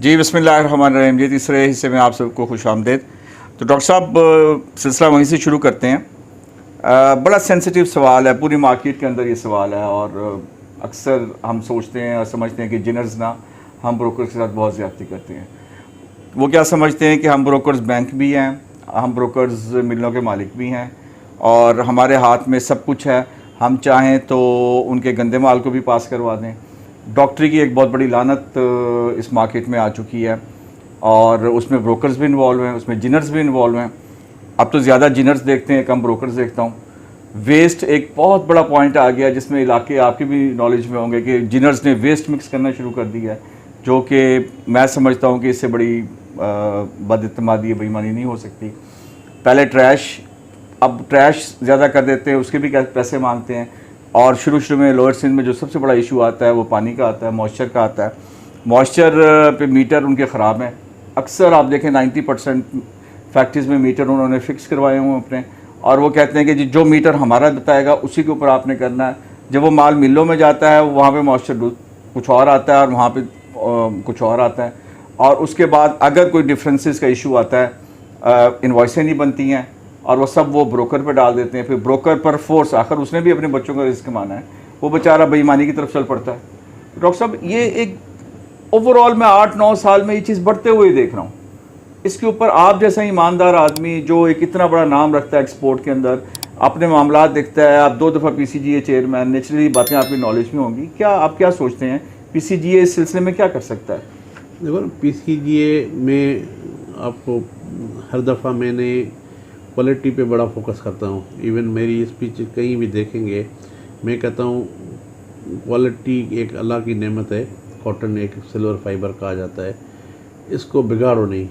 जी बिस्मिल्लाहिर्रहमानिर्रहीम। जी तीसरे हिस्से में आप सबको खुश आमदेद। तो डॉक्टर साहब सिलसिला वहीं से शुरू करते हैं। बड़ा सेंसिटिव सवाल है, पूरी मार्केट के अंदर ये सवाल है और अक्सर हम सोचते हैं और समझते हैं कि जिनर्स ना हम ब्रोकर के साथ बहुत ज़्यादती करते हैं। वो क्या समझते हैं कि हम ब्रोकर्स बैंक भी हैं, हम ब्रोकर्स मिलों के मालिक भी हैं और हमारे हाथ में सब कुछ है, हम चाहें तो उनके गंदे माल को भी पास करवा दें। डॉक्टरी की एक बहुत बड़ी लानत इस मार्केट में आ चुकी है और उसमें ब्रोकर्स भी इन्वॉल्व हैं, उसमें जिनर्स भी इन्वॉल्व हैं। अब तो ज़्यादा जिनर्स देखते हैं, कम ब्रोकर्स देखता हूँ। वेस्ट एक बहुत बड़ा पॉइंट आ गया जिसमें इलाके आपकी भी नॉलेज में होंगे कि जिनर्स ने वेस्ट मिक्स करना शुरू कर दिया है, जो कि मैं समझता हूँ कि इससे बड़ी बदइत्तेमादी बेईमानी नहीं हो सकती। पहले ट्रैश, अब ट्रैश ज़्यादा कर देते हैं, उसके भी पैसे मांगते हैं। और शुरू में लोअर सिंध में जो सबसे बड़ा इशू आता है वो पानी का आता है, मॉइस्चर का आता है। मॉइस्चर पे मीटर उनके ख़राब हैं। अक्सर आप देखें 90% फैक्ट्रीज़ में मीटर उन्होंने फ़िक्स करवाए हुए अपने, और वो कहते हैं कि जी जो मीटर हमारा बताएगा उसी के ऊपर आपने करना है। जब वो माल मिलों में जाता है वहाँ पे मॉइस्चर कुछ और आता है और वहाँ पे कुछ और आता है। और उसके बाद अगर कोई डिफरेंसेस का इशू आता है, इन्वॉइसें नहीं बनती हैं और वो सब वो ब्रोकर पे डाल देते हैं। फिर ब्रोकर पर फोर्स, आखिर उसने भी अपने बच्चों का रिस्क माना है, वो बेचारा बेईमानी की तरफ चल पड़ता है। डॉक्टर साहब, ये एक ओवरऑल मैं 8-9 साल में ये चीज़ बढ़ते हुए देख रहा हूँ। इसके ऊपर आप जैसा ईमानदार आदमी जो एक इतना बड़ा नाम रखता है एक्सपोर्ट के अंदर, अपने मामला देखता है, आप 2 दफ़ा PCGA चेयरमैन, नेचुरली बातें आपकी नॉलेज में होंगी, क्या आप क्या सोचते हैं PCGA इस सिलसिले में क्या कर सकता है? देखो ना, PCGA में आपको हर दफ़ा मैंने क्वालिटी पे बड़ा फोकस करता हूँ। इवन मेरी स्पीच कहीं भी देखेंगे मैं कहता हूँ क्वालिटी एक अल्लाह की नेमत है। कॉटन एक सिल्वर फाइबर कहा जाता है, इसको बिगाड़ो नहीं।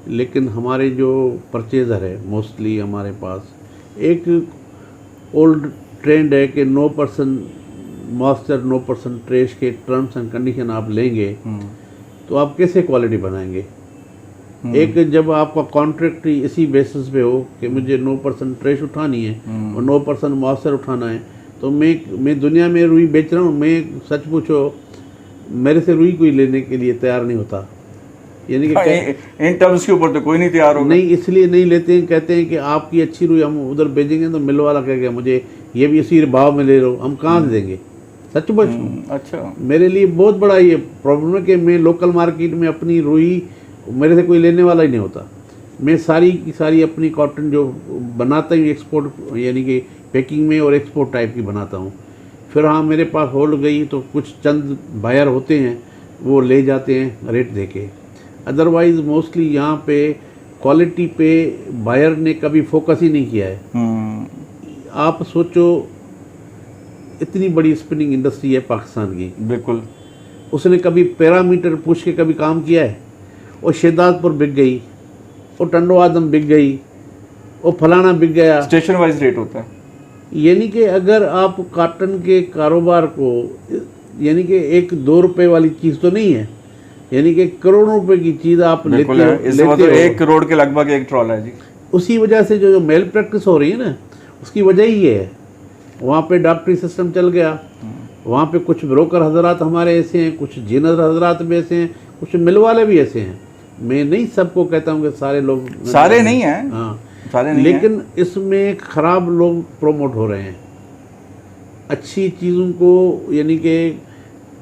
लेकिन हमारे जो परचेज़र है मोस्टली हमारे पास एक ओल्ड ट्रेंड है कि 9% मॉइस्चर 9% ट्रेश के टर्म्स एंड कंडीशन आप लेंगे तो आप कैसे क्वालिटी बनाएंगे। एक जब आपका कॉन्ट्रैक्ट ही इसी बेसिस पे हो कि मुझे 9% ट्रेश उठानी है और 9% मॉइस्चर उठाना है, तो मैं दुनिया में रुई बेच रहा हूँ। मैं सच पूछो मेरे से रुई कोई लेने के लिए तैयार नहीं होता, यानी कि इन टर्म्स के ऊपर तो कोई नहीं तैयार होगा। नहीं, इसलिए नहीं लेते हैं। कहते हैं कि आपकी अच्छी रुई हम उधर भेजेंगे तो मिल वाला कहेगा मुझे ये भी इसी भाव में ले लो, हम कहाँ से देंगे। सच पूछो अच्छा, मेरे लिए बहुत बड़ा ये प्रॉब्लम है कि मैं लोकल मार्केट में अपनी रुई, मेरे से कोई लेने वाला ही नहीं होता। मैं सारी की सारी अपनी कॉटन जो बनाता हूँ एक्सपोर्ट, यानी कि पैकिंग में और एक्सपोर्ट टाइप की बनाता हूँ। फिर हाँ मेरे पास होल्ड गई तो कुछ चंद बायर होते हैं वो ले जाते हैं रेट देके। अदरवाइज़ मोस्टली यहाँ पे क्वालिटी पे बायर ने कभी फोकस ही नहीं किया है। आप सोचो इतनी बड़ी स्पिनिंग इंडस्ट्री है पाकिस्तान की, बिल्कुल, उसने कभी पैरामीटर पूछ के कभी काम किया है? और शेदादपुर बिक गई, और टंडो आदम बिक गई, और फलाना बिक गया। स्टेशन वाइज रेट होता है। यानी कि अगर आप कॉटन के कारोबार को, यानी कि 1-2 रुपए वाली चीज़ तो नहीं है, यानी कि करोड़ों रुपए की चीज़ आप लेते हो। इस वक्त तो 1 करोड़ के लगभग एक ट्रॉल है जी। उसी वजह से जो मेल प्रैक्टिस हो रही है ना, उसकी वजह ही ये है। वहाँ पे डॉक्टरी सिस्टम चल गया, वहाँ पे कुछ ब्रोकर हजरात हमारे ऐसे हैं, कुछ जिनर हजरात भी ऐसे हैं, कुछ मिल वाले भी ऐसे हैं। मैं नहीं सबको कहता हूँ कि सारे लोग, सारे नहीं हैं, हाँ सारे नहीं, लेकिन इसमें ख़राब लोग प्रोमोट हो रहे हैं। अच्छी चीज़ों को यानी कि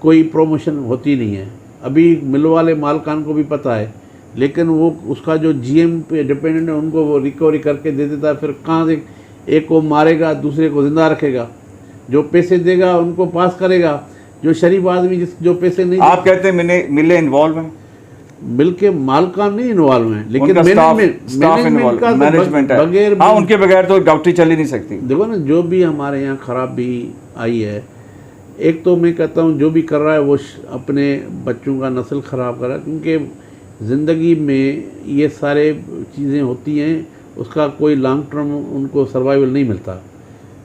कोई प्रमोशन होती नहीं है। अभी मिल वाले मालकान को भी पता है, लेकिन वो उसका जो GM पे डिपेंडेंट है उनको वो रिकवरी करके दे देता है। फिर कहाँ से एक को मारेगा दूसरे को ज़िंदा रखेगा, जो पैसे देगा उनको पास करेगा, जो शरीफ आदमी जो पैसे नहीं। आप कहते हैं मिले इन्वॉल्व हैं, मिल के मालकान नहीं इन्वॉल्व हैं, लेकिन मैनेजमेंट है। बगैर, हाँ, उनके बगैर तो डॉक्टरी चल ही नहीं सकती। देखो ना, जो भी हमारे यहाँ खराबी आई है, एक तो मैं कहता हूँ जो भी कर रहा है वो अपने बच्चों का नस्ल ख़राब कर रहा है, क्योंकि ज़िंदगी में ये सारे चीज़ें होती हैं, उसका कोई लॉन्ग टर्म उनको सर्वाइवल नहीं मिलता।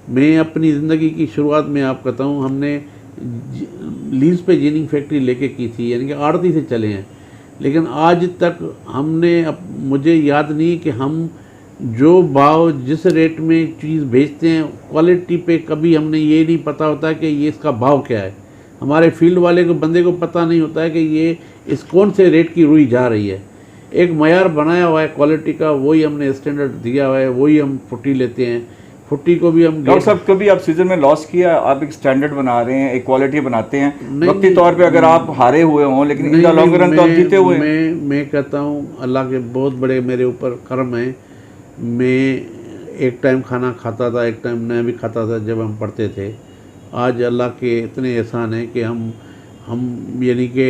मैं अपनी ज़िंदगी की शुरुआत में आप कहता हूँ हमने लीज पे जीनिंग फैक्ट्री लेके की थी, यानी कि आड़ती से चले हैं, लेकिन आज तक हमने मुझे याद नहीं कि हम जो भाव जिस रेट में चीज़ बेचते हैं क्वालिटी पे कभी हमने ये नहीं पता होता कि ये इसका भाव क्या है। हमारे फील्ड वाले को बंदे को पता नहीं होता है कि ये इस कौन से रेट की रुई जा रही है। एक मयार बनाया हुआ है क्वालिटी का, वही हमने स्टैंडर्ड दिया हुआ है, वही हम फुट्टी लेते हैं। फुट्टी को भी हम डॉक्टर साहब कभी आप सीजन में लॉस किया, आप एक स्टैंडर्ड बना रहे हैं, एक क्वालिटी बनाते हैं, नहीं, वक्ती तौर पे अगर आप हारे हुए हों लेकिन इन द लॉन्ग रन तो आप जीते हुए हैं। मैं कहता हूँ अल्लाह के बहुत बड़े मेरे ऊपर कर्म है। मैं एक टाइम खाना खाता था, एक टाइम नहीं भी खाता था जब हम पढ़ते थे। आज अल्लाह के इतने एहसान हैं कि हम यानी कि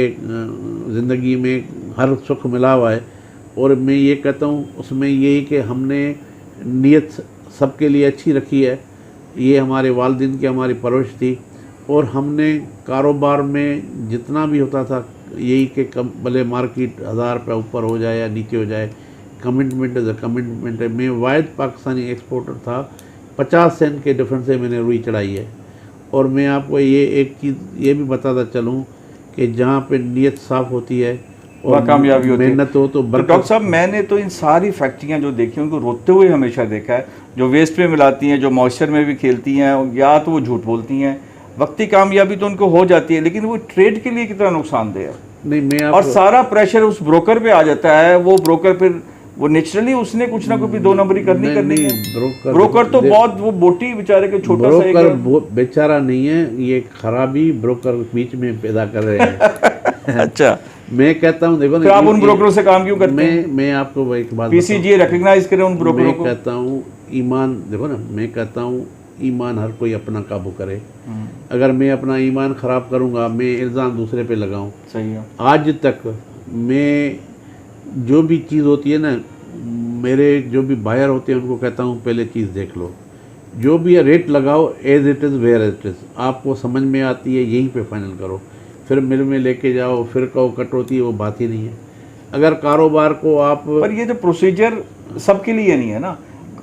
ज़िंदगी में हर सुख मिला हुआ है। और मैं ये कहता हूँ उसमें यही कि हमने नीयत सबके लिए अच्छी रखी है। ये हमारे वालिदैन की हमारी परवरिश थी। और हमने कारोबार में जितना भी होता था यही कि कम भले मार्केट 1000 रुपये ऊपर हो जाए या नीचे हो जाए, कमिटमेंट इज़ अ कमिटमेंट है। मैं वाहिद पाकिस्तानी एक्सपोर्टर था, 50 सेंट के डिफरेंस से मैंने रुई चढ़ाई है। और मैं आपको ये एक चीज़ ये भी बताता चलूँ कि जहाँ पे नीयत साफ़ होती है और कामयाबी होती है, मेहनत हो तो डॉक्टर साहब मैंने तो इन सारी फैक्ट्रियां जो देखी उनको रोते हुए हमेशा देखा है, जो वेस्ट में मिलाती हैं, जो मॉइस्चर में भी खेलती हैं, या तो वो झूठ बोलती हैं। वक्ती कामयाबी तो उनको हो जाती है लेकिन वो ट्रेड के लिए कितना नुकसानदेह है। नहीं मैं और सारा प्रेशर उस ब्रोकर पे आ जाता है। वो ब्रोकर फिर वो नेचुरली उसने कुछ ना कुछ भी 2 नंबरी करनी है। ब्रोकर तो बहुत वो बोटी बेचारे के छोटा सा ब्रोकर बेचारा नहीं है, ये खराबी ब्रोकर बीच में पैदा कर रहे हैं। अच्छा, मैं कहता हूँ देखो फिर आप उन ब्रोकरों से काम क्यों करते हैं? मैं आपको एक बात पीसीजीए रिकॉग्नाइज करे उन ब्रोकरों को। मैं कहता हूँ ईमान देखो ना, मैं कहता हूँ ईमान हर कोई अपना काबू करे। अगर मैं अपना ईमान ख़राब करूँगा, मैं इल्ज़ाम दूसरे पे लगाऊँ। सही है। आज तक मैं जो भी चीज़ होती है ना, मेरे जो भी बायर होते हैं उनको कहता हूँ पहले चीज़ देख लो, जो भी रेट लगाओ as it is where it is, आपको समझ में आती है यहीं पे फाइनल करो। फिर मिल में लेके जाओ, फिर कहो कटौती है, वो बात ही नहीं है। अगर कारोबार को आप पर ये जो प्रोसीजर सबके लिए नहीं है ना,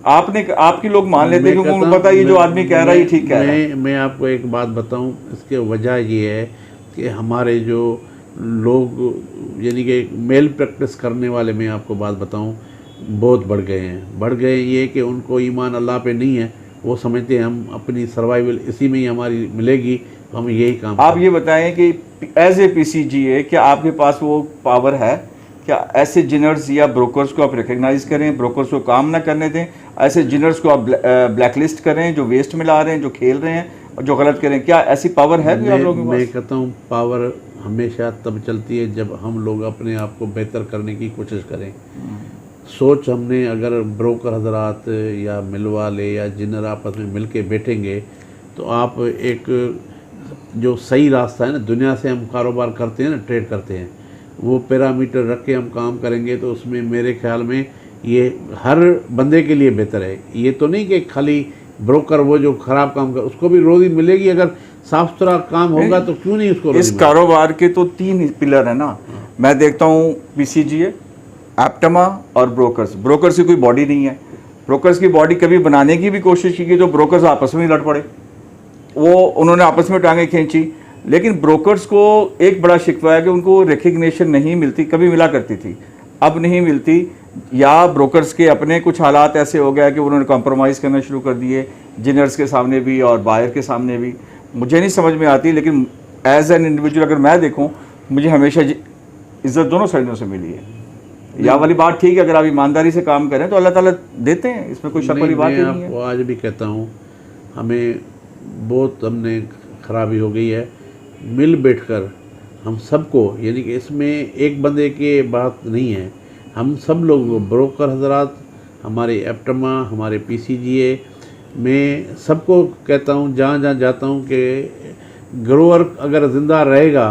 आपके लोग मान लेते हैं क्योंकि उनको पता है ये जो आदमी कह रहा है ये ठीक कह रहा है। मैं आपको एक बात बताऊं, इसके वजह ये है कि हमारे जो लोग यानी कि मेल प्रैक्टिस करने वाले, मैं आपको बात बताऊं, बहुत बढ़ गए ये कि उनको ईमान अल्लाह पे नहीं है। वो समझते हैं हम अपनी सर्वाइवल इसी में ही हमारी मिलेगी, हम यही काम। आप ये बताएं कि एज ए पीसीजीए क्या आपके पास वो पावर है, क्या ऐसे जिनर्स या ब्रोकर्स को आप रिकग्नाइज करें, ब्रोकर्स को काम ना करने दें, ऐसे जिनर्स को आप ब्लैकलिस्ट करें जो वेस्ट मिला रहे हैं, जो खेल रहे हैं और जो गलत करें, क्या ऐसी पावर है? मैं कहता हूँ पावर हमेशा तब चलती है जब हम लोग अपने आप को बेहतर करने की कोशिश करें। सोच हमने अगर ब्रोकर हजरात या मिल वाले या जिनर आपस में मिल के बैठेंगे तो आप एक जो सही रास्ता है ना, दुनिया से हम कारोबार करते हैं ना, ट्रेड करते हैं, वो पैरामीटर रख के हम काम करेंगे तो उसमें मेरे ख्याल में ये हर बंदे के लिए बेहतर है। ये तो नहीं कि खाली ब्रोकर वो जो ख़राब काम कर उसको भी रोज़ी मिलेगी। अगर साफ सुथरा काम होगा तो क्यों नहीं उसको। इस कारोबार के तो 3 पिलर है ना, मैं देखता हूँ पीसीजीए, एप्टमा और ब्रोकर्स की कोई बॉडी नहीं है। ब्रोकर्स की बॉडी कभी बनाने की भी कोशिश की तो ब्रोकर्स आपस में ही लड़ पड़े, वो उन्होंने आपस में टांगें खींची। लेकिन ब्रोकर्स को एक बड़ा शिकवा है कि उनको रिकग्निशन नहीं मिलती, कभी मिला करती थी, अब नहीं मिलती, या ब्रोकर्स के अपने कुछ हालात ऐसे हो गया कि उन्होंने कॉम्प्रोमाइज़ करना शुरू कर दिए, जिनर्स के सामने भी और बायर के सामने भी। मुझे नहीं समझ में आती, लेकिन एज एन इंडिविजुअल अगर मैं देखूं, मुझे हमेशा इज़्ज़त दोनों साइडों से मिली है। या वाली बात ठीक है, अगर आप ईमानदारी से काम करें तो अल्लाह ताला देते हैं, इसमें कोई शक वाली बात ही नहीं है। मैं आज भी कहता हूँ हमें बहुत हमने खराबी हो गई है। मिल बैठकर हम सबको, यानी कि इसमें एक बंदे की बात नहीं है, हम सब लोग ब्रोकर हजरात, हमारे एप्टमा, हमारे पीसीजीए, मैं सबको कहता हूँ जहाँ जहाँ जाता हूँ कि ग्रोअर अगर ज़िंदा रहेगा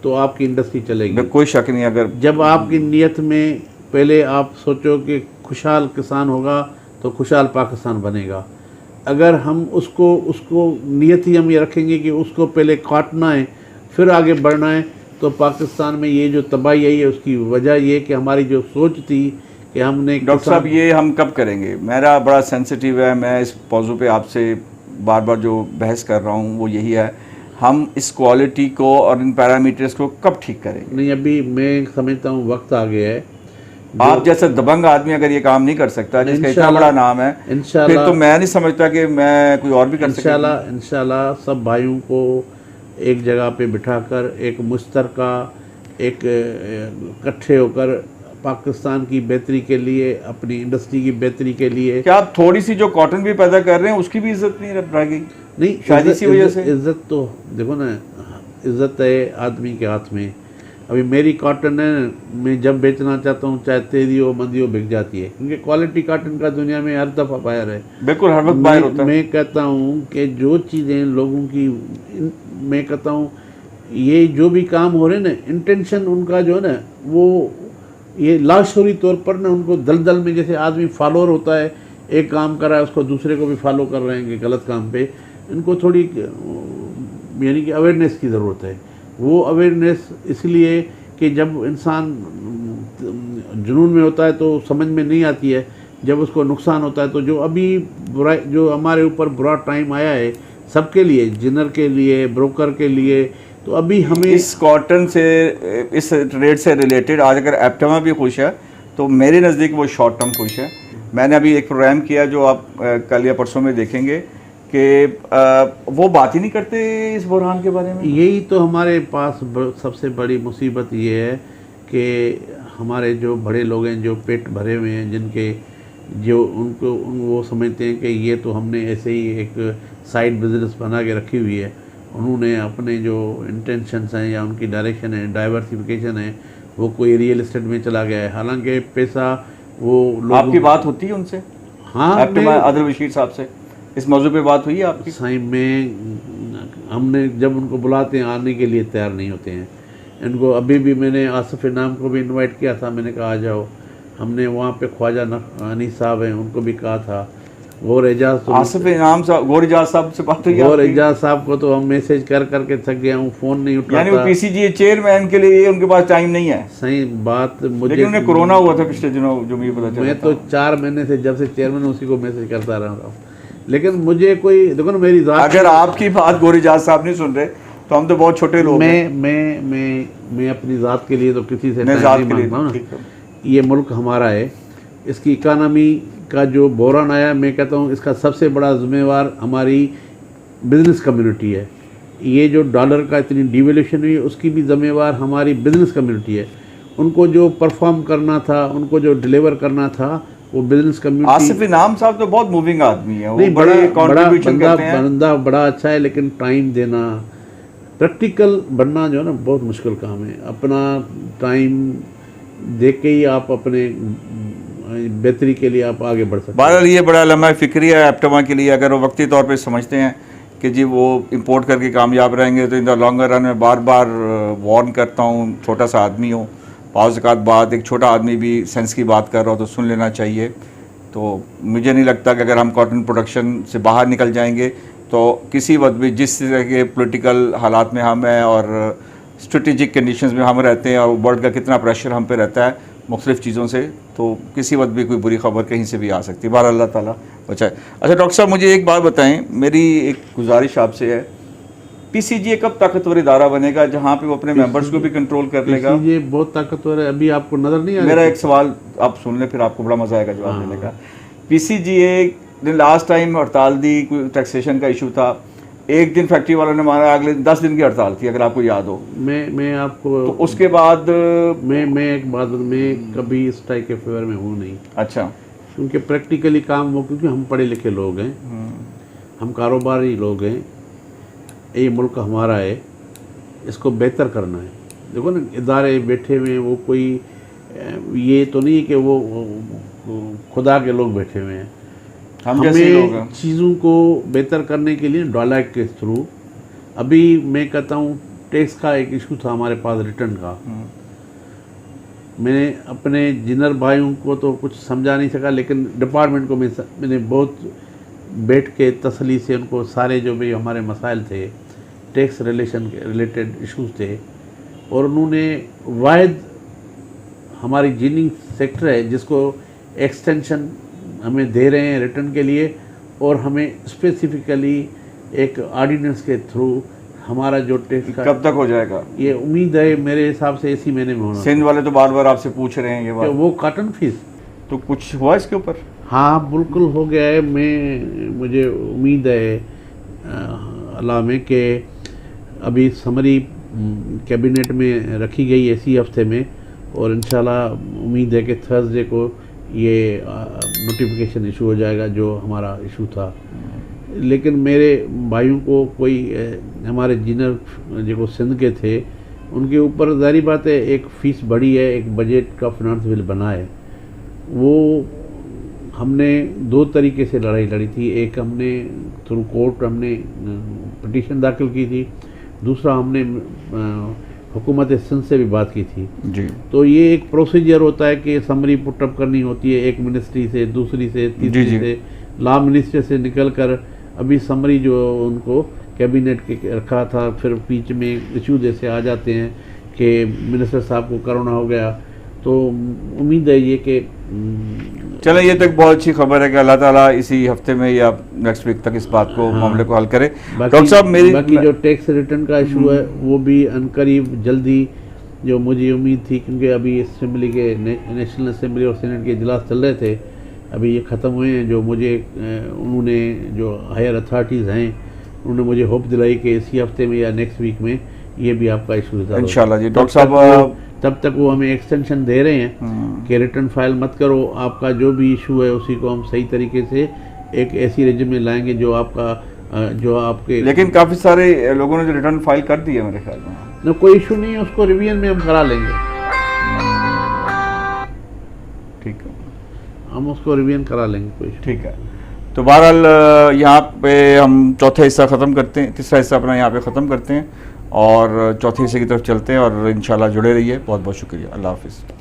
तो आपकी इंडस्ट्री चलेगी, कोई शक नहीं। अगर जब आपकी नीयत में पहले आप सोचो कि खुशहाल किसान होगा तो खुशहाल पाकिस्तान बनेगा। अगर हम उसको नीयत ही हम ये रखेंगे कि उसको पहले काटना है फिर आगे बढ़ना है, तो पाकिस्तान में ये जो तबाही आई है उसकी वजह ये कि हमारी जो सोच थी कि हमने। डॉक्टर साहब ये हम कब करेंगे? मेरा बड़ा सेंसिटिव है, मैं इस मौजू पे आपसे बार बार जो बहस कर रहा हूँ वो यही है, हम इस क्वालिटी को और इन पैरामीटर्स को कब ठीक करेंगे? नहीं, अभी मैं समझता हूँ वक्त आ गया है। आप जैसा दबंग आदमी अगर ये काम नहीं कर सकता, जिसका इतना बड़ा नाम है, फिर तो मैं नहीं समझता कि मैं कोई और भी कर सकता। इंशाल्लाह सब भाइयों को एक जगह पे बिठाकर एक मुश्तरका एक इकट्ठे होकर पाकिस्तान की बेहतरी के लिए, अपनी इंडस्ट्री की बेहतरी के लिए। क्या आप थोड़ी सी जो कॉटन भी पैदा कर रहे हैं उसकी भी इज्जत नहीं रह गई? नहीं, शायद इसी वजह से इज्जत तो देखो ना, इज्जत है आदमी के हाथ में। अभी मेरी कॉटन है, मैं जब बेचना चाहता हूँ चाहे तेजी हो मंदी हो बिक जाती है, क्योंकि क्वालिटी कॉटन का दुनिया में हर दफ़ा बायर है। बिल्कुल, हर वक्त बायर होता है। मैं कहता हूँ कि जो चीज़ें लोगों की, मैं कहता हूँ ये जो भी काम हो रहे हैं ना, इंटेंशन उनका जो है ना, वो ये लाशौरी तौर पर ना उनको दलदल में, जैसे आदमी फॉलोअर होता है, एक काम कर रहा है उसको दूसरे को भी फॉलो कर रहे हैं कि गलत काम पे, इनको थोड़ी यानी कि अवेयरनेस की ज़रूरत है। वो अवेयरनेस इसलिए कि जब इंसान जुनून में होता है तो समझ में नहीं आती है, जब उसको नुकसान होता है तो जो अभी बुरा, जो हमारे ऊपर बुरा टाइम आया है सबके लिए, जिनर के लिए, ब्रोकर के लिए, तो अभी हमें इस कॉटन से, इस रेट से रिलेटेड आज अगर एप्टमा भी खुश है तो मेरे नज़दीक वो शॉर्ट टर्म खुश है। मैंने अभी एक प्रोग्राम किया जो आप कल या परसों में देखेंगे कि वो बात ही नहीं करते इस बुरहान के बारे में। यही तो हमारे पास सबसे बड़ी मुसीबत ये है कि हमारे जो बड़े लोग हैं, जो पेट भरे हुए हैं, जिनके जो उनको वो समझते हैं कि ये तो हमने ऐसे ही एक साइड बिजनेस बना के रखी हुई है, उन्होंने अपने जो इंटेंशंस हैं या उनकी डायरेक्शन है, डाइवर्सिफिकेशन है, वो कोई रियल एस्टेट में चला गया है। हालांकि पैसा वो लोग, आपकी बात होती है उनसे? हाँ, आदिल बशीर साहब से इस मौजू पे बात हुई है आपकी? साईं में हमने जब उनको बुलाते हैं आने के लिए तैयार नहीं होते हैं। इनको अभी भी मैंने आसिफ इनाम को भी इनवाइट किया था, मैंने कहा आ जाओ। हमने वहाँ पे ख्वाजा अनीस साहब हैं, उनको भी कहा था। गौर एजाज, आसिफ इनाम साहब, गौर एजाज साहब से बात हुई? गौर एजाज साहब को तो हम मैसेज कर करके थक गया हूँ, फ़ोन नहीं उठाता। यानी वो पीसीजी चेयरमैन के लिए उनके पास टाइम नहीं है। सही बात। मुझे लेकिन उन्हें कोरोना हुआ था पिछले दिनों, जो मुझे पता चला। मैं तो 4 महीने से जब से चेयरमैन उसी को मैसेज करता रहा हूँ, लेकिन मुझे कोई, देखो ना मेरी ज़ात, अगर आपकी बात गौर एजाज साहब नहीं सुन रहे तो हम तो बहुत छोटे लोग हैं। मैं अपनी ज़ात के लिए तो किसी से मैं टाइम ज़ात नहीं के लिए मांगता हूँ ठीक ना। है। ये मुल्क हमारा है, इसकी इकानमी का जो बहरान आया, मैं कहता हूँ इसका सबसे बड़ा जिम्मेवार हमारी बिज़नेस कम्युनिटी है। ये जो डॉलर का इतनी डिवैल्यूएशन हुई, उसकी भी जिम्मेवार हमारी बिज़नेस कम्युनिटी है। उनको जो परफॉर्म करना था, उनको जो डिलीवर करना था, वो बिज़नेस कम्युनिटी। आसिफ इनाम साहब तो बहुत मूविंग आदमी है, वो नहीं, बड़े बड़ा कंट्रीब्यूशन करते हैं। बंदा बड़ा अच्छा है, लेकिन टाइम देना, प्रैक्टिकल बनना जो है ना, बहुत मुश्किल काम है। अपना टाइम दे के ही आप अपने बेहतरी के लिए आप आगे बढ़ सकते हैं। बहरहाल ये बड़ा लम्हा फ़िक्री है एप्टमा के लिए। अगर वो वक्ती तौर पे समझते हैं कि जी वो इंपोर्ट करके कामयाब रहेंगे, तो इन द लॉन्गर रन में बार बार वार्न करता हूँ, छोटा सा आदमी हो, पाँच ज़कात बाद एक छोटा आदमी भी सेंस की बात कर रहा हो तो सुन लेना चाहिए। तो मुझे नहीं लगता कि अगर हम कॉटन प्रोडक्शन से बाहर निकल जाएंगे तो किसी वक्त भी, जिस तरह के पॉलिटिकल हालात में हम हैं और स्ट्रेटेजिक कंडीशंस में हम रहते हैं और वर्ल्ड का कितना प्रेशर हम पे रहता है मुख्तलिफ़ चीज़ों से, तो किसी वक्त भी कोई बुरी खबर कहीं से भी आ सकती है। बहरहाल अल्लाह ताला बचाए। अच्छा डॉक्टर साहब, मुझे एक बात बताएं, मेरी एक गुजारिश आपसे है, पीसीजी कब ताकतवर इदारा बनेगा जहाँ पे वो अपने मेंबर्स को भी कंट्रोल कर लेगा? ये बहुत ताकतवर है, अभी आपको नज़र नहीं आ रहा? मेरा एक सवाल आप सुन लें, फिर आपको बड़ा मज़ा आएगा जवाब देने का। पीसीजी ने लास्ट टाइम हड़ताल दी, कोई टैक्सेशन का इशू था, एक दिन फैक्ट्री वालों ने मारा, अगले 10 दिन की हड़ताल थी, अगर आपको याद हो। मैं आपको तो उसके बाद मैं एक बात, मैं कभी इस टाइप के फेवर में हूँ नहीं। अच्छा, क्योंकि प्रैक्टिकली काम वो, क्योंकि हम पढ़े लिखे लोग हैं, हम कारोबारी लोग हैं, ये मुल्क हमारा है, इसको बेहतर करना है। देखो ना, इदारे बैठे हुए हैं, वो कोई ये तो नहीं है कि वो खुदा के लोग बैठे हुए हैं। हम जैसे लोग हैं। चीज़ों को बेहतर करने के लिए डॉलर के थ्रू, अभी मैं कहता हूँ टैक्स का एक इशू था हमारे पास, रिटर्न का। मैंने अपने जिनर भाइयों को तो कुछ समझा नहीं सका, लेकिन डिपार्टमेंट को मैंने बहुत बैठ के तसल्ली से उनको सारे जो भी हमारे मसाइल थे, टैक्स रिलेशन के रिलेटेड इश्यूज थे, और उन्होंने वाहिद हमारी जीनिंग सेक्टर है जिसको एक्सटेंशन हमें दे रहे हैं रिटर्न के लिए, और हमें स्पेसिफिकली एक ऑर्डिनेंस के थ्रू हमारा जो टैक्स का, कब तक हो जाएगा? ये उम्मीद है मेरे हिसाब से इसी महीने में होना। सिंध वाले तो बार बार आपसे पूछ रहे हैं ये बात, वो कॉटन फीस तो कुछ हुआ इसके ऊपर? हाँ बिल्कुल हो गया है। मुझे उम्मीद है अल्लाह में कि अभी समरी कैबिनेट में रखी गई इसी हफ्ते में, और इंशाल्लाह उम्मीद है कि थर्सडे को ये नोटिफिकेशन इशू हो जाएगा जो हमारा इशू था। लेकिन मेरे भाइयों को कोई हमारे इंजीनियर जो सिंध के थे उनके ऊपर ज़ाहिर बात है एक फ़ीस बढ़ी है, एक बजट का फिनांस बिल बना है, वो हमने दो तरीके से लड़ाई लड़ी थी। एक हमने थ्रू कोर्ट हमने पिटीशन दाखिल की थी, दूसरा हमने हुकूमत सिंध से भी बात की थी जी। तो ये एक प्रोसीजर होता है कि समरी पुटअप करनी होती है, एक मिनिस्ट्री से, दूसरी से, तीसरी जी। से, लॉ मिनिस्ट्री से निकल कर अभी समरी जो उनको कैबिनेट के रखा था, फिर बीच में इशू जैसे आ जाते हैं कि मिनिस्टर साहब को कोरोना हो गया। तो उम्मीद है ये कि चलें, ये तो एक बहुत अच्छी खबर है कि अल्लाह ताला इसी हफ्ते में या नेक्स्ट वीक तक इस बात को मामले को हल करे। डॉक्टर साहब बाकी जो टैक्स रिटर्न का इशू है वो भी अनकरीब जल्दी, जो मुझे उम्मीद थी, क्योंकि अभी असेंबली के नेशनल असेंबली और सीनेट के इजलास चल रहे थे, अभी ये ख़त्म हुए हैं, जो मुझे उन्होंने जो हायर अथॉरिटीज़ हैं उन्होंने मुझे होप दिलाई कि इसी हफ्ते में या नेक्स्ट वीक में ये भी आपका इशू इंशाल्लाह जी। डॉक्टर साहब तब तक वो हमें एक्सटेंशन दे रहे हैं कि रिटर्न फाइल मत करो, आपका जो भी इशू है उसी को हम सही तरीके से एक ऐसी रेजिम में लाएंगे जो आपका जो आपके, लेकिन काफ़ी सारे लोगों ने जो रिटर्न फाइल कर दी है मेरे ख्याल में। न कोई इशू नहीं है, उसको रिवीजन में हम करा लेंगे, ठीक है, हम उसको रिवीजन करा लेंगे, कोई issue ठीक है। तो बहरहाल यहाँ पे हम चौथा हिस्सा ख़त्म करते हैं, तीसरा हिस्सा अपना यहाँ पे ख़त्म करते हैं और चौथे हिस्से की तरफ चलते हैं और इंशाल्लाह जुड़े रहिए। बहुत बहुत शुक्रिया। अल्लाह हाफिज़।